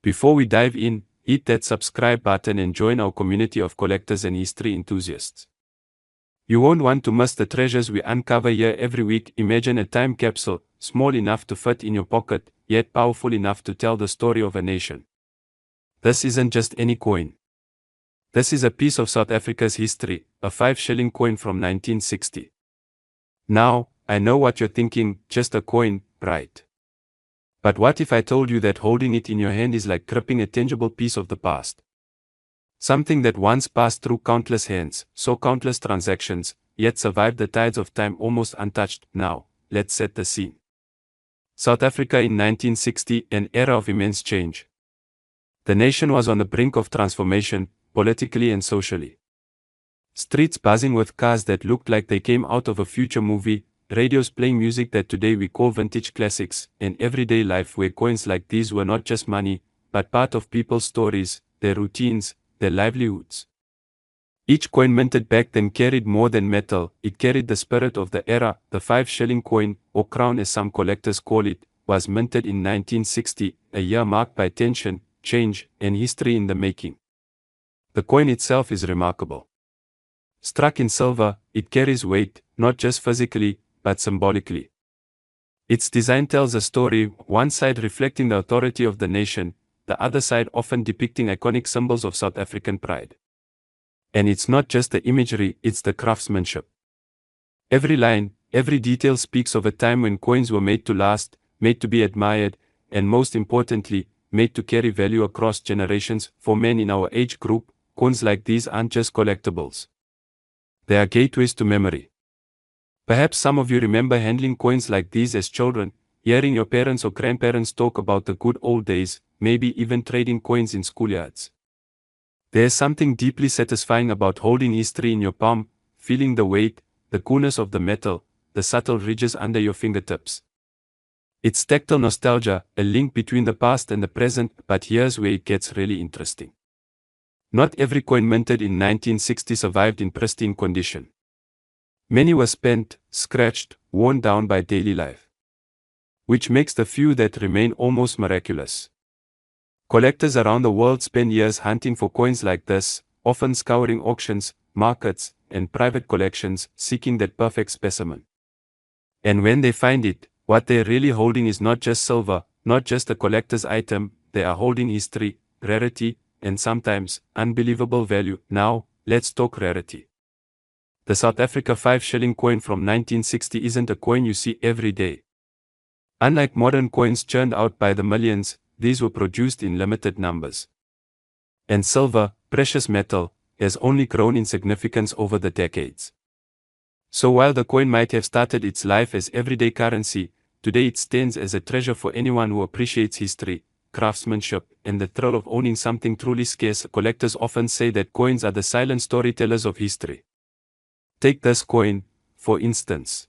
Before we dive in, hit that subscribe button and join our community of collectors and history enthusiasts. You won't want to miss the treasures we uncover here every week. Imagine a time capsule, small enough to fit in your pocket, yet powerful enough to tell the story of a nation. This isn't just any coin. This is a piece of South Africa's history, a 5-shilling coin from 1960. Now, I know what you're thinking, just a coin, right? But what if I told you that holding it in your hand is like gripping a tangible piece of the past? Something that once passed through countless hands, saw countless transactions, yet survived the tides of time almost untouched. Now, let's set the scene. South Africa in 1960, an era of immense change. The nation was on the brink of transformation, politically and socially. Streets buzzing with cars that looked like they came out of a future movie, radios playing music that today we call vintage classics, and everyday life where coins like these were not just money, but part of people's stories, their routines, their livelihoods. Each coin minted back then carried more than metal, it carried the spirit of the era. The 5-shilling coin, or crown as some collectors call it, was minted in 1960, a year marked by tension, change, and history in the making. The coin itself is remarkable. Struck in silver, it carries weight, not just physically, but symbolically. Its design tells a story, one side reflecting the authority of the nation, the other side often depicting iconic symbols of South African pride. And it's not just the imagery, it's the craftsmanship. Every line, every detail speaks of a time when coins were made to last, made to be admired, and most importantly, made to carry value across generations. For men in our age group, coins like these aren't just collectibles. They are gateways to memory. Perhaps some of you remember handling coins like these as children, hearing your parents or grandparents talk about the good old days, maybe even trading coins in schoolyards. There's something deeply satisfying about holding history in your palm, feeling the weight, the coolness of the metal, the subtle ridges under your fingertips. It's tactile nostalgia, a link between the past and the present. But here's where it gets really interesting. Not every coin minted in 1960 survived in pristine condition. Many were spent, scratched, worn down by daily life. Which makes the few that remain almost miraculous. Collectors around the world spend years hunting for coins like this, often scouring auctions, markets, and private collections, seeking that perfect specimen. And when they find it, what they're really holding is not just silver, not just a collector's item, they are holding history, rarity, and sometimes unbelievable value. Now, let's talk rarity. The South Africa 5-shilling coin from 1960 isn't a coin you see every day. Unlike modern coins churned out by the millions, these were produced in limited numbers. And silver, precious metal, has only grown in significance over the decades. So while the coin might have started its life as everyday currency, today it stands as a treasure for anyone who appreciates history, craftsmanship, and the thrill of owning something truly scarce. Collectors often say that coins are the silent storytellers of history. Take this coin, for instance.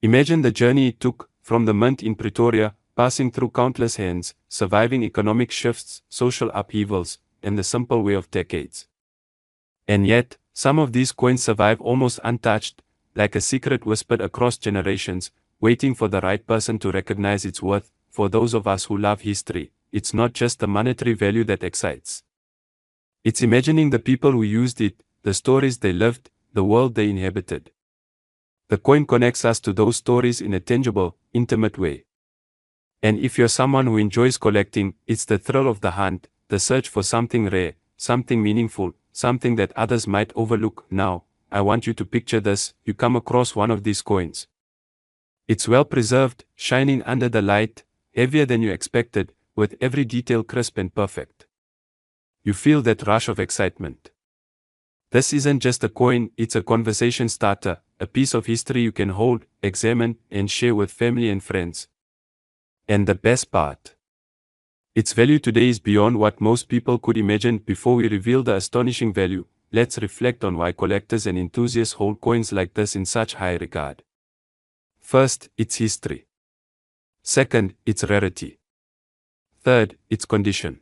Imagine the journey it took, from the mint in Pretoria, passing through countless hands, surviving economic shifts, social upheavals, and the simple way of decades. And yet, some of these coins survive almost untouched, like a secret whispered across generations, waiting for the right person to recognize its worth. For those of us who love history, it's not just the monetary value that excites. It's imagining the people who used it, the stories they lived, the world they inhabited. The coin connects us to those stories in a tangible, intimate way. And if you're someone who enjoys collecting, it's the thrill of the hunt, the search for something rare, something meaningful, something that others might overlook. Now, I want you to picture this. You come across one of these coins. It's well preserved, shining under the light, heavier than you expected, with every detail crisp and perfect. You feel that rush of excitement. This isn't just a coin, it's a conversation starter, a piece of history you can hold, examine, and share with family and friends. And the best part. Its value today is beyond what most people could imagine. Before we reveal the astonishing value, let's reflect on why collectors and enthusiasts hold coins like this in such high regard. First, its history. Second, its rarity. Third, its condition.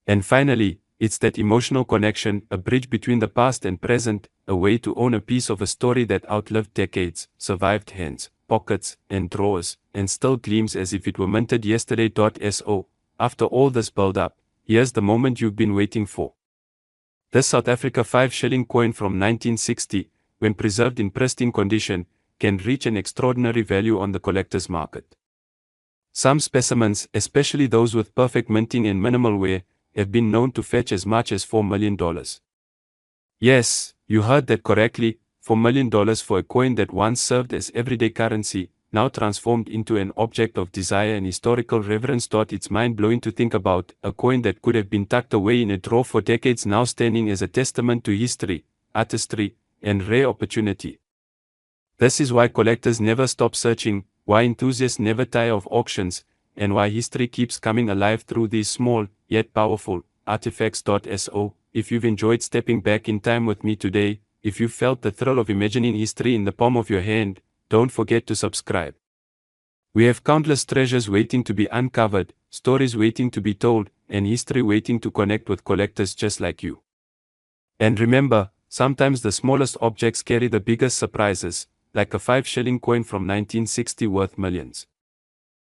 And finally, it's that emotional connection, a bridge between the past and present, a way to own a piece of a story that outlived decades, survived hands, pockets, and drawers, and still gleams as if it were minted yesterday. So, after all this build-up, here's the moment you've been waiting for. This South Africa 5-shilling coin from 1960, when preserved in pristine condition, can reach an extraordinary value on the collector's market. Some specimens, especially those with perfect minting and minimal wear, have been known to fetch as much as $4 million. Yes, you heard that correctly, $4 million for a coin that once served as everyday currency, now transformed into an object of desire and historical reverence. It's mind-blowing to think about, a coin that could have been tucked away in a drawer for decades now standing as a testament to history, artistry, and rare opportunity. This is why collectors never stop searching, why enthusiasts never tire of auctions, and why history keeps coming alive through these small, yet powerful, artifacts. So, if you've enjoyed stepping back in time with me today, if you felt the thrill of imagining history in the palm of your hand, don't forget to subscribe. We have countless treasures waiting to be uncovered, stories waiting to be told, and history waiting to connect with collectors just like you. And remember, sometimes the smallest objects carry the biggest surprises, like a 5-shilling coin from 1960 worth millions.